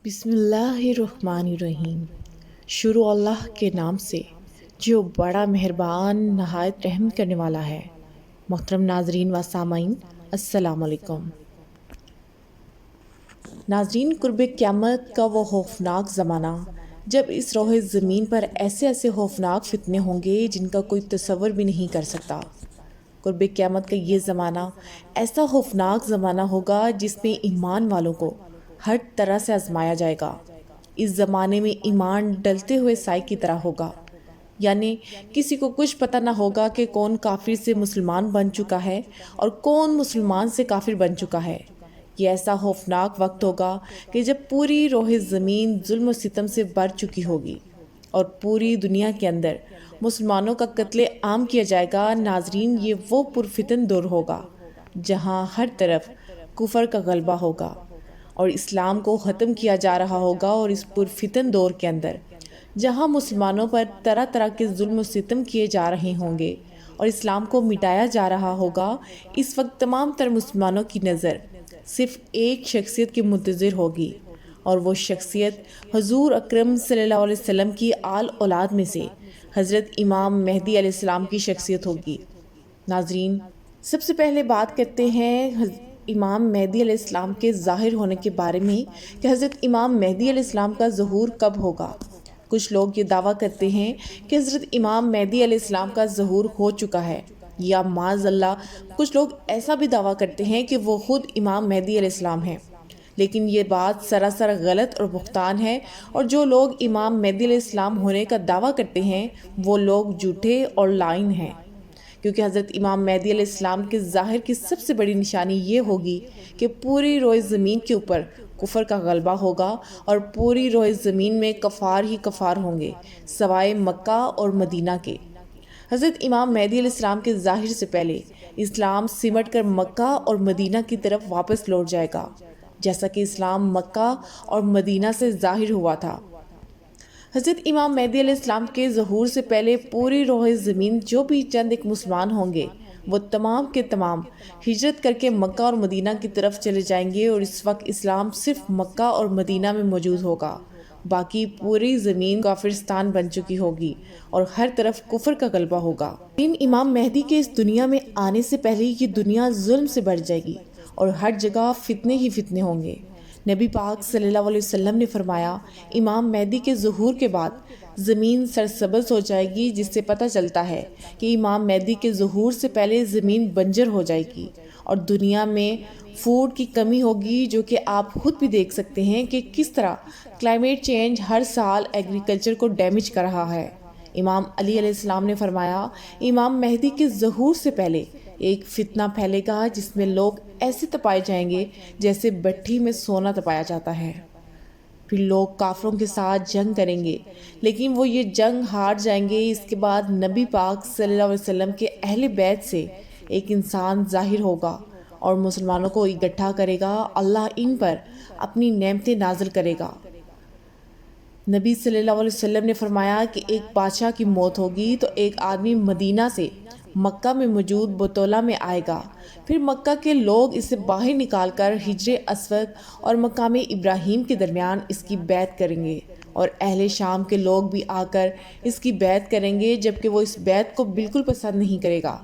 بسم اللہ الرحمن الرحیم۔ شروع اللہ کے نام سے جو بڑا مہربان نہایت رحم کرنے والا ہے۔ محترم ناظرین و سامعین، السلام علیکم۔ ناظرین، قرب قیامت کا وہ خوفناک زمانہ جب اس روح زمین پر ایسے خوفناک فتنے ہوں گے جن کا کوئی تصور بھی نہیں کر سکتا۔ قرب قیامت کا یہ زمانہ ایسا خوفناک زمانہ ہوگا جس میں ایمان والوں کو ہر طرح سے آزمایا جائے گا۔ اس زمانے میں ایمان ڈلتے ہوئے سائے کی طرح ہوگا، یعنی کسی کو کچھ پتہ نہ ہوگا کہ کون کافر سے مسلمان بن چکا ہے اور کون مسلمان سے کافر بن چکا ہے۔ یہ ایسا خوفناک وقت ہوگا کہ جب پوری روح زمین ظلم و ستم سے بھر چکی ہوگی اور پوری دنیا کے اندر مسلمانوں کا قتل عام کیا جائے گا۔ ناظرین، یہ وہ پرفتن دور ہوگا جہاں ہر طرف کفر کا غلبہ ہوگا اور اسلام کو ختم کیا جا رہا ہوگا، اور اس پرفتن دور کے اندر جہاں مسلمانوں پر طرح طرح کے ظلم و ستم کیے جا رہے ہوں گے اور اسلام کو مٹایا جا رہا ہوگا، اس وقت تمام تر مسلمانوں کی نظر صرف ایک شخصیت کے منتظر ہوگی، اور وہ شخصیت حضور اکرم صلی اللہ علیہ وسلم کی آل اولاد میں سے حضرت امام مہدی علیہ السلام کی شخصیت ہوگی۔ ناظرین، سب سے پہلے بات کرتے ہیں امام مہدی علیہ السلام کے ظاہر ہونے کے بارے میں کہ حضرت امام مہدی علیہ السلام کا ظہور کب ہوگا۔ کچھ لوگ یہ دعویٰ کرتے ہیں کہ حضرت امام مہدی علیہ السلام کا ظہور ہو چکا ہے، یا معاذ اللہ کچھ لوگ ایسا بھی دعویٰ کرتے ہیں کہ وہ خود امام مہدی علیہ السلام ہیں، لیکن یہ بات سراسر غلط اور بہتان ہے، اور جو لوگ امام مہدی علیہ السلام ہونے کا دعویٰ کرتے ہیں وہ لوگ جھوٹے اور لائن ہیں، کیونکہ حضرت امام مہدی علیہ السلام کے ظاہر کی سب سے بڑی نشانی یہ ہوگی کہ پوری روئے زمین کے اوپر کفر کا غلبہ ہوگا اور پوری روئے زمین میں کفار ہی کفار ہوں گے سوائے مکہ اور مدینہ کے۔ حضرت امام مہدی علیہ السلام کے ظاہر سے پہلے اسلام سمٹ کر مکہ اور مدینہ کی طرف واپس لوٹ جائے گا، جیسا کہ اسلام مکہ اور مدینہ سے ظاہر ہوا تھا۔ حضرت امام مہدی علیہ السلام کے ظہور سے پہلے پوری روح زمین جو بھی چند ایک مسلمان ہوں گے وہ تمام کے تمام ہجرت کر کے مکہ اور مدینہ کی طرف چلے جائیں گے، اور اس وقت اسلام صرف مکہ اور مدینہ میں موجود ہوگا، باقی پوری زمین کافرستان بن چکی ہوگی اور ہر طرف کفر کا غلبہ ہوگا۔ امام مہدی کے اس دنیا میں آنے سے پہلے یہ دنیا ظلم سے بھر جائے گی اور ہر جگہ فتنے ہی فتنے ہوں گے۔ نبی پاک صلی اللہ علیہ وسلم نے فرمایا، امام مہدی کے ظہور کے بعد زمین سرسبز ہو جائے گی، جس سے پتہ چلتا ہے کہ امام مہدی کے ظہور سے پہلے زمین بنجر ہو جائے گی اور دنیا میں فوڈ کی کمی ہوگی، جو کہ آپ خود بھی دیکھ سکتے ہیں کہ کس طرح کلائمیٹ چینج ہر سال ایگریکلچر کو ڈیمیج کر رہا ہے۔ امام علی علیہ السلام نے فرمایا، امام مہدی کے ظہور سے پہلے ایک فتنہ پھیلے گا جس میں لوگ ایسے تپائے جائیں گے جیسے بھٹی میں سونا تپایا جاتا ہے۔ پھر لوگ کافروں کے ساتھ جنگ کریں گے، لیکن وہ یہ جنگ ہار جائیں گے۔ اس کے بعد نبی پاک صلی اللہ علیہ وسلم کے اہل بیت سے ایک انسان ظاہر ہوگا اور مسلمانوں کو اکٹھا کرے گا، اللہ ان پر اپنی نعمتیں نازل کرے گا۔ نبی صلی اللہ علیہ وسلم نے فرمایا کہ ایک بادشاہ کی موت ہوگی تو ایک آدمی مدینہ سے مکہ میں موجود بطولہ میں آئے گا، پھر مکہ کے لوگ اسے باہر نکال کر حجر اسود اور مقام ابراہیم کے درمیان اس کی بیعت کریں گے، اور اہل شام کے لوگ بھی آ کر اس کی بیعت کریں گے، جبکہ وہ اس بیعت کو بالکل پسند نہیں کرے گا۔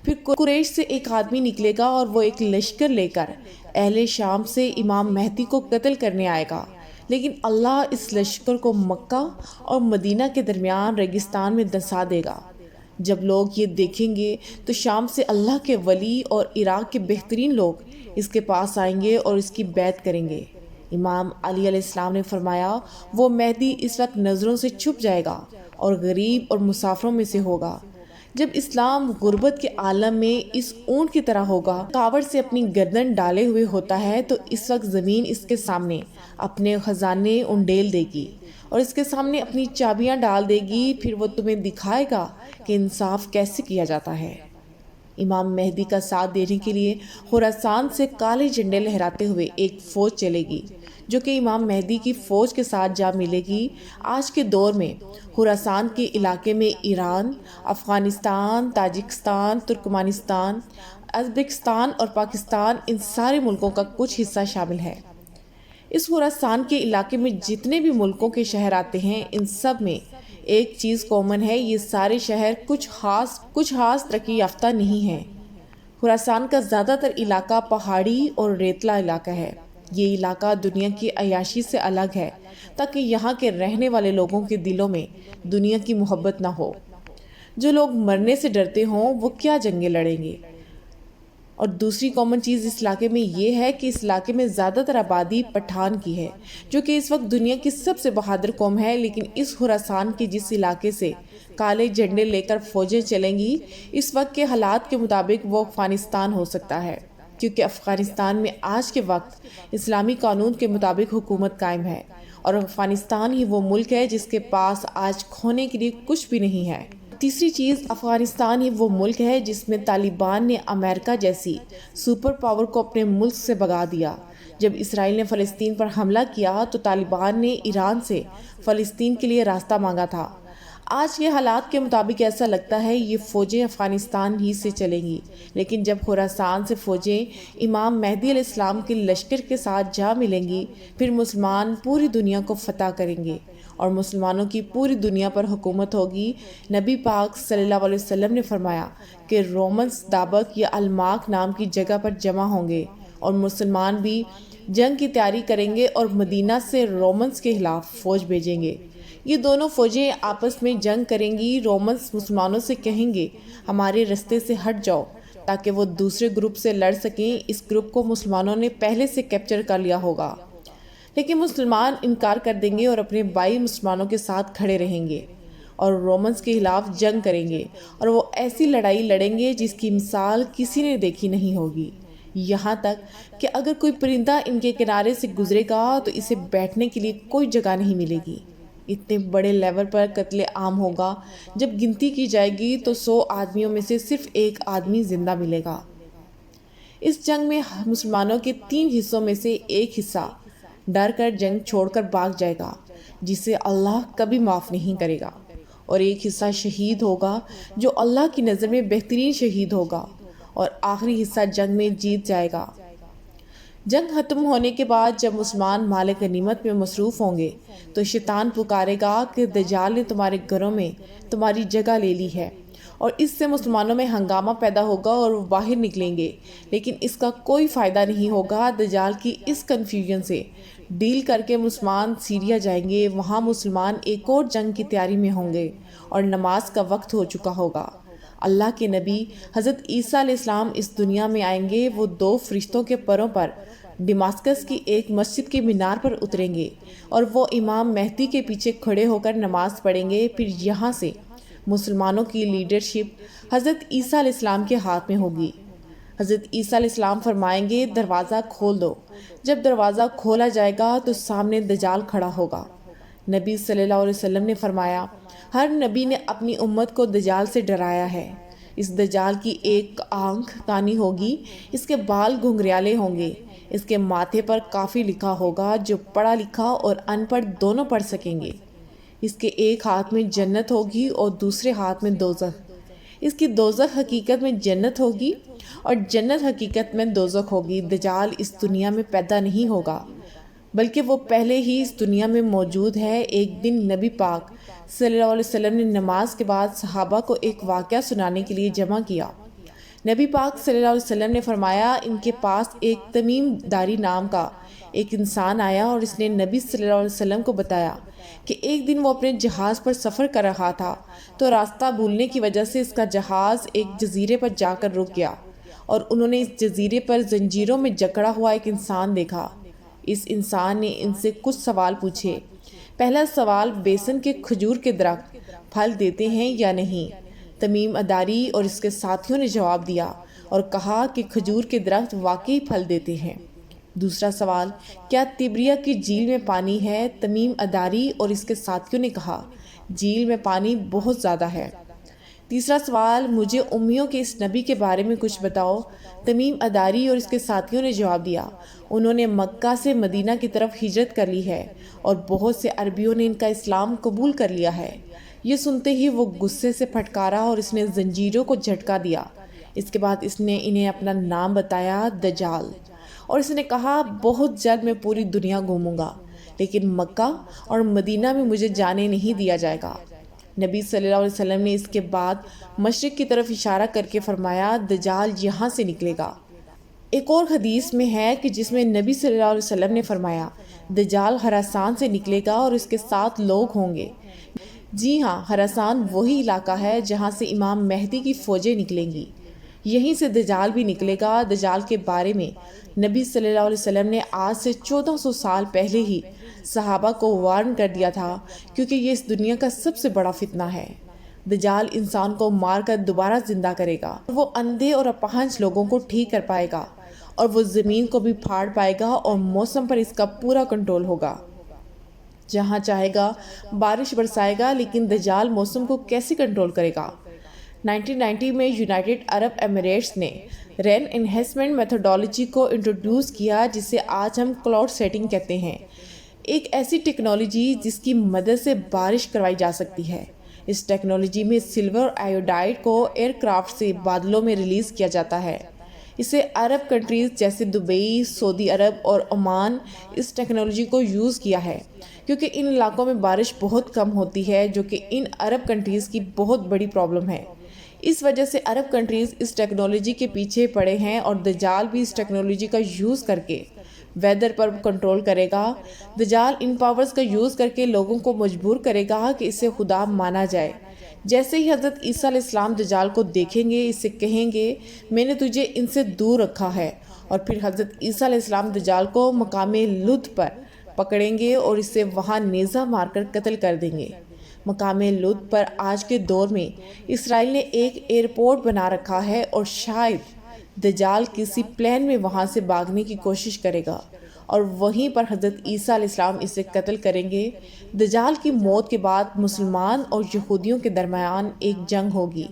پھر قریش سے ایک آدمی نکلے گا اور وہ ایک لشکر لے کر اہل شام سے امام مہدی کو قتل کرنے آئے گا، لیکن اللہ اس لشکر کو مکہ اور مدینہ کے درمیان ریگستان میں دھنسا دے گا۔ جب لوگ یہ دیکھیں گے تو شام سے اللہ کے ولی اور عراق کے بہترین لوگ اس کے پاس آئیں گے اور اس کی بیعت کریں گے۔ امام علی علیہ السلام نے فرمایا، وہ مہدی اس وقت نظروں سے چھپ جائے گا اور غریب اور مسافروں میں سے ہوگا۔ جب اسلام غربت کے عالم میں اس اونٹ کی طرح ہوگا، کاوڑ سے اپنی گردن ڈالے ہوئے ہوتا ہے، تو اس وقت زمین اس کے سامنے اپنے خزانے انڈیل دے گی اور اس کے سامنے اپنی چابیاں ڈال دے گی، پھر وہ تمہیں دکھائے گا کہ انصاف کیسے کیا جاتا ہے۔ امام مہدی کا ساتھ دینے کے لیے خراسان سے کالے جھنڈے لہراتے ہوئے ایک فوج چلے گی، جو کہ امام مہدی کی فوج کے ساتھ جا ملے گی۔ آج کے دور میں خراسان کے علاقے میں Iran, Afghanistan, Tajikistan, Turkmenistan, Uzbekistan اور پاکستان، ان سارے ملکوں کا کچھ حصہ شامل ہے۔ اس خراسان کے علاقے میں جتنے بھی ملکوں کے شہر آتے ہیں ان سب میں ایک چیز کامن ہے، یہ سارے شہر کچھ خاص ترقی یافتہ نہیں ہیں۔ خراسان کا زیادہ تر علاقہ پہاڑی اور ریتلا علاقہ ہے۔ یہ علاقہ دنیا کی عیاشی سے الگ ہے تاکہ یہاں کے رہنے والے لوگوں کے دلوں میں دنیا کی محبت نہ ہو۔ جو لوگ مرنے سے ڈرتے ہوں وہ کیا جنگیں لڑیں گے؟ اور دوسری کامن چیز اس علاقے میں یہ ہے کہ اس علاقے میں زیادہ تر آبادی پٹھان کی ہے، جو کہ اس وقت دنیا کی سب سے بہادر قوم ہے، لیکن اس خراسان کے جس علاقے سے کالے جھنڈے لے کر فوجیں چلیں گی، اس وقت کے حالات کے مطابق وہ افغانستان ہو سکتا ہے، کیونکہ افغانستان میں آج کے وقت اسلامی قانون کے مطابق حکومت قائم ہے، اور افغانستان ہی وہ ملک ہے جس کے پاس آج کھونے کے لیے کچھ بھی نہیں ہے۔ تیسری چیز، افغانستان ہی وہ ملک ہے جس میں طالبان نے امریکہ جیسی سپر پاور کو اپنے ملک سے بھگا دیا۔ جب اسرائیل نے فلسطین پر حملہ کیا تو طالبان نے ایران سے فلسطین کے لیے راستہ مانگا تھا۔ آج کے حالات کے مطابق ایسا لگتا ہے یہ فوجیں افغانستان ہی سے چلیں گی، لیکن جب خراسان سے فوجیں امام مہدی علیہ السلام کے لشکر کے ساتھ جا ملیں گی، پھر مسلمان پوری دنیا کو فتح کریں گے اور مسلمانوں کی پوری دنیا پر حکومت ہوگی۔ نبی پاک صلی اللہ علیہ وسلم نے فرمایا کہ رومنز دابق یا الماک نام کی جگہ پر جمع ہوں گے اور مسلمان بھی جنگ کی تیاری کریں گے اور مدینہ سے رومنز کے خلاف فوج بھیجیں گے۔ یہ دونوں فوجیں آپس میں جنگ کریں گی۔ رومنز مسلمانوں سے کہیں گے ہمارے رستے سے ہٹ جاؤ تاکہ وہ دوسرے گروپ سے لڑ سکیں۔ اس گروپ کو مسلمانوں نے پہلے سے کیپچر کر لیا ہوگا، لیکن مسلمان انکار کر دیں گے اور اپنے بھائی مسلمانوں کے ساتھ کھڑے رہیں گے اور رومنز کے خلاف جنگ کریں گے، اور وہ ایسی لڑائی لڑیں گے جس کی مثال کسی نے دیکھی نہیں ہوگی، یہاں تک کہ اگر کوئی پرندہ ان کے کنارے سے گزرے گا تو اسے بیٹھنے کے لیے کوئی جگہ نہیں ملے گی۔ اتنے بڑے لیول پر قتل عام ہوگا، جب گنتی کی جائے گی تو 100 آدمیوں میں سے صرف ایک آدمی زندہ ملے گا۔ اس جنگ میں مسلمانوں کے 3 حصوں میں سے ایک حصہ ڈر کر جنگ چھوڑ کر بھاگ جائے گا، جسے اللہ کبھی معاف نہیں کرے گا، اور ایک حصہ شہید ہوگا جو اللہ کی نظر میں بہترین شہید ہوگا، اور آخری حصہ جنگ میں جیت جائے گا۔ جنگ ختم ہونے کے بعد جب مسلمان مال غنیمت میں مصروف ہوں گے تو شیطان پکارے گا کہ دجال نے تمہارے گھروں میں تمہاری جگہ لے لی ہے، اور اس سے مسلمانوں میں ہنگامہ پیدا ہوگا اور وہ باہر نکلیں گے، لیکن اس کا کوئی فائدہ نہیں ہوگا۔ دجال کی اس کنفیوژن سے ڈیل کر کے مسلمان سیریا جائیں گے، وہاں مسلمان ایک اور جنگ کی تیاری میں ہوں گے اور نماز کا وقت ہو چکا ہوگا۔ اللہ کے نبی حضرت عیسیٰ علیہ السلام اس دنیا میں آئیں گے، وہ 2 فرشتوں کے پروں پر دمشق کی ایک مسجد کے مینار پر اتریں گے اور وہ امام مہدی کے پیچھے کھڑے ہو کر نماز پڑھیں گے۔ پھر یہاں سے مسلمانوں کی لیڈرشپ حضرت عیسیٰ علیہ السلام کے ہاتھ میں ہوگی۔ حضرت عیسیٰ علیہ السلام فرمائیں گے دروازہ کھول دو۔ جب دروازہ کھولا جائے گا تو سامنے دجال کھڑا ہوگا۔ نبی صلی اللہ علیہ وسلم نے فرمایا ہر نبی نے اپنی امت کو دجال سے ڈرایا ہے۔ اس دجال کی ایک آنکھ کانی ہوگی، اس کے بال گھنگریالے ہوں گے، اس کے ماتھے پر کافی لکھا ہوگا جو پڑھا لکھا اور ان پڑھ دونوں پڑھ سکیں گے۔ اس کے ایک ہاتھ میں جنت ہوگی اور دوسرے ہاتھ میں دوزخ۔ اس کی دوزخ حقیقت میں جنت ہوگی اور جنت حقیقت میں دوزخ ہوگی۔ دجال اس دنیا میں پیدا نہیں ہوگا بلکہ وہ پہلے ہی اس دنیا میں موجود ہے۔ ایک دن نبی پاک صلی اللہ علیہ وسلم نے نماز کے بعد صحابہ کو ایک واقعہ سنانے کے لیے جمع کیا۔ نبی پاک صلی اللہ علیہ وسلم نے فرمایا ان کے پاس ایک تمیم داری نام کا ایک انسان آیا اور اس نے نبی صلی اللہ علیہ وسلم کو بتایا کہ ایک دن وہ اپنے جہاز پر سفر کر رہا تھا تو راستہ بھولنے کی وجہ سے اس کا جہاز ایک جزیرے پر جا کر رک گیا، اور انہوں نے اس جزیرے پر زنجیروں میں جکڑا ہوا ایک انسان دیکھا۔ اس انسان نے ان سے کچھ سوال پوچھے۔ پہلا سوال، بیسن کے کھجور کے درخت پھل دیتے ہیں یا نہیں؟ تمیم اداری اور اس کے ساتھیوں نے جواب دیا اور کہا کہ کھجور کے درخت واقعی پھل دیتے ہیں۔ دوسرا سوال، کیا تبریہ کی جھیل میں پانی ہے؟ تمیم اداری اور اس کے ساتھیوں نے کہا جھیل میں پانی بہت زیادہ ہے۔ تیسرا سوال، مجھے امیوں کے اس نبی کے بارے میں کچھ بتاؤ۔ تمیم اداری اور اس کے ساتھیوں نے جواب دیا انہوں نے مکہ سے مدینہ کی طرف ہجرت کر لی ہے اور بہت سے عربیوں نے ان کا اسلام قبول کر لیا ہے۔ یہ سنتے ہی وہ غصے سے پھٹکارا اور اس نے زنجیروں کو جھٹکا دیا۔ اس کے بعد اس نے انہیں اپنا نام بتایا، دجال، اور اس نے کہا بہت جلد میں پوری دنیا گھوموں گا، لیکن مکہ اور مدینہ میں مجھے جانے نہیں دیا جائے گا۔ نبی صلی اللہ علیہ وسلم نے اس کے بعد مشرق کی طرف اشارہ کر کے فرمایا دجال یہاں سے نکلے گا۔ ایک اور حدیث میں ہے کہ جس میں نبی صلی اللہ علیہ وسلم نے فرمایا دجال خراسان سے نکلے گا اور اس کے ساتھ لوگ ہوں گے۔ جی ہاں، خراسان وہی علاقہ ہے جہاں سے امام مہدی کی فوجیں نکلیں گی، یہیں سے دجال بھی نکلے گا۔ دجال کے بارے میں نبی صلی اللہ علیہ وسلم نے آج سے 1400 سال پہلے ہی صحابہ کو وارن کر دیا تھا، کیونکہ یہ اس دنیا کا سب سے بڑا فتنہ ہے۔ دجال انسان کو مار کر دوبارہ زندہ کرے گا، وہ اندھے اور اپاہج لوگوں کو ٹھیک کر پائے گا، اور وہ زمین کو بھی پھاڑ پائے گا، اور موسم پر اس کا پورا کنٹرول ہوگا۔ جہاں چاہے گا بارش برسائے گا، لیکن دجال موسم کو کیسے کنٹرول کرے گا؟ 1990 میں یونائٹڈ عرب ایمریٹس نے رین انہینسمنٹ میتھڈالوجی کو انٹروڈیوس کیا، جسے آج ہم کلاؤڈ سیٹنگ کہتے ہیں، ایک ایسی ٹیکنالوجی جس کی مدد سے بارش کروائی جا سکتی ہے۔ اس ٹیکنالوجی میں سلور آئیوڈائڈ کو ایئر کرافٹ سے بادلوں میں ریلیز کیا جاتا ہے۔ اسے عرب کنٹریز جیسے دبئی، سعودی عرب اور عمان اس ٹیکنالوجی کو یوز کیا ہے، کیونکہ ان علاقوں میں بارش بہت کم ہوتی ہے، جو کہ ان عرب کنٹریز کی بہت بڑی پرابلم ہے۔ اس وجہ سے عرب کنٹریز اس ٹیکنالوجی کے پیچھے پڑے ہیں، اور دجال بھی اس ٹیکنالوجی کا یوز کر کے ویدر پر کنٹرول کرے گا۔ دجال ان پاورز کا یوز کر کے لوگوں کو مجبور کرے گا کہ اسے خدا مانا جائے۔ جیسے ہی حضرت عیسیٰ علیہ السلام دجال کو دیکھیں گے، اسے کہیں گے میں نے تجھے ان سے دور رکھا ہے، اور پھر حضرت عیسیٰ علیہ السلام دجال کو مقام لد پر پکڑیں گے اور اسے وہاں نیزہ مار کر قتل کر دیں گے۔ مقام لد پر آج کے دور میں اسرائیل نے ایک ایئرپورٹ بنا رکھا ہے، اور شاید دجال کسی پلین میں وہاں سے بھاگنے کی کوشش کرے گا، اور وہیں پر حضرت عیسیٰ علیہ السلام اسے قتل کریں گے۔ دجال کی موت کے بعد مسلمان اور یہودیوں کے درمیان ایک جنگ ہوگی۔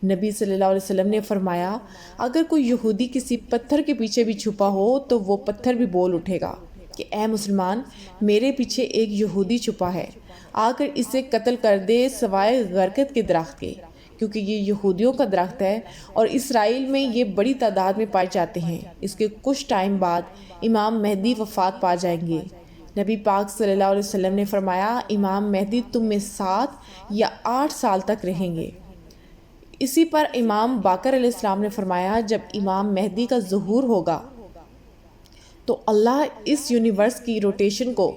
نبی صلی اللہ علیہ وسلم نے فرمایا اگر کوئی یہودی کسی پتھر کے پیچھے بھی چھپا ہو تو وہ پتھر بھی بول اٹھے گا کہ اے مسلمان، میرے پیچھے ایک یہودی چھپا ہے، آ کر اسے قتل کر دے سوائے غرقد کے درخت کے، کیونکہ یہ یہودیوں کا درخت ہے اور اسرائیل میں یہ بڑی تعداد میں پائے جاتے ہیں۔ اس کے کچھ ٹائم بعد امام مہدی وفات پا جائیں گے۔ نبی پاک صلی اللہ علیہ وسلم نے فرمایا امام مہدی تم میں 7 یا 8 سال تک رہیں گے۔ اسی پر امام باقر علیہ السلام نے فرمایا جب امام مہدی کا ظہور ہوگا تو اللہ اس یونیورس کی روٹیشن کو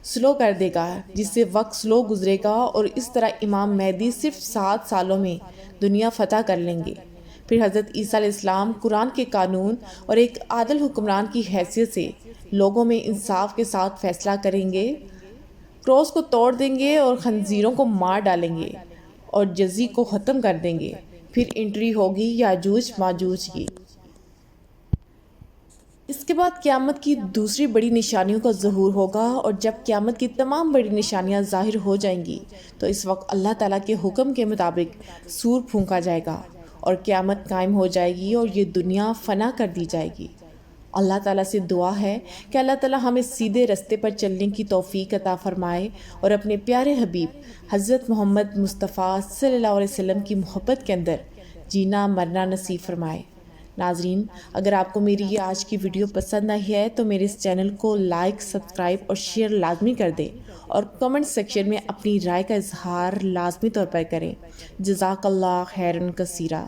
سلو کر دے گا، جس سے وقت سلو گزرے گا، اور اس طرح امام مہدی صرف 7 سالوں میں دنیا فتح کر لیں گے۔ پھر حضرت عیسیٰ علیہ السلام قرآن کے قانون اور ایک عادل حکمران کی حیثیت سے لوگوں میں انصاف کے ساتھ فیصلہ کریں گے، کراس کو توڑ دیں گے اور خنزیروں کو مار ڈالیں گے اور جزی کو ختم کر دیں گے۔ پھر انٹری ہوگی یاجوج ماجوج کی۔ اس کے بعد قیامت کی دوسری بڑی نشانیوں کا ظہور ہوگا، اور جب قیامت کی تمام بڑی نشانیاں ظاہر ہو جائیں گی تو اس وقت اللہ تعالیٰ کے حکم کے مطابق سور پھونکا جائے گا اور قیامت قائم ہو جائے گی اور یہ دنیا فنا کر دی جائے گی۔ اللہ تعالیٰ سے دعا ہے کہ اللہ تعالیٰ ہمیں سیدھے رستے پر چلنے کی توفیق عطا فرمائے اور اپنے پیارے حبیب حضرت محمد مصطفیٰ صلی اللہ علیہ وسلم کی محبت کے اندر جینا مرنا نصیب فرمائے۔ ناظرین، اگر آپ کو میری یہ آج کی ویڈیو پسند آئی ہے تو میرے اس چینل کو لائک، سبسکرائب اور شیئر لازمی کر دیں، اور کمنٹ سیکشن میں اپنی رائے کا اظہار لازمی طور پر کریں۔ جزاک اللہ خیرن کثیرہ۔